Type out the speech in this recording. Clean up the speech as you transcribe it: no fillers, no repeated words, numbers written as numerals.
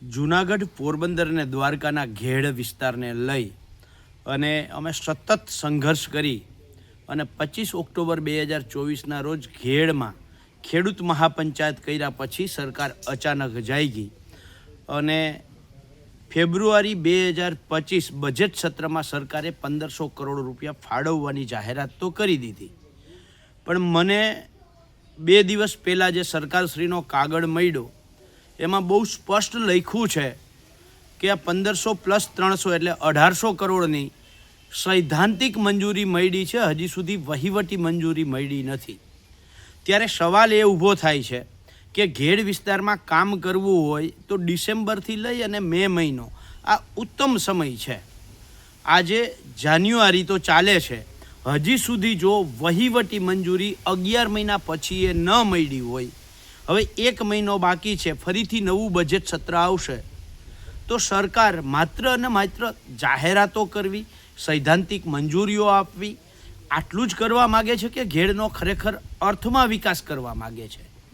જૂનાગઢ, પોરબંદર અને દ્વારકાના ઘેડ વિસ્તારને લઈ અને અમે સતત સંઘર્ષ કરી અને 25 ઓક્ટોબર 2024ના રોજ ઘેડમાં ખેડૂત મહાપંચાયત કર્યા પછી સરકાર અચાનક જાગી અને ફેબ્રુઆરી 2025 બજેટ સત્રમાં સરકારે 1500 કરોડ રૂપિયા ફાળવવાની જાહેરાત તો કરી દીધી, પણ મને 2 દિવસ પહેલાં જે સરકારશ્રીનો કાગળ મળ્યો એમાં બહુ સ્પષ્ટ લખ્યું છે કે આ 1500 + 300 એટલે 1800 કરોડની સૈદ્ધાંતિક મંજૂરી મળી છે, હજી સુધી વહીવટી મંજૂરી મળી નથી। ત્યારે સવાલ એ ઊભો થાય છે કે ઘેડ વિસ્તારમાં કામ કરવું હોય તો ડિસેમ્બરથી લઈ અને મે મહિનો આ ઉત્તમ સમય છે। આજે જાન્યુઆરી તો ચાલે છે, હજી સુધી જો વહીવટી મંજૂરી 11 મહિના પછી એ ન મળી હોય, હવે 1 મહિનો બાકી છે, ફરીથી નવું બજેટ સત્ર આવશે, તો સરકાર માત્ર અને માત્ર જાહેરાતો કરવી, સૈદ્ધાંતિક મંજૂરીઓ આપવી આટલું જ કરવા માગે છે કે ઘેડનો ખરેખર અર્થમાં વિકાસ કરવા માગે છે?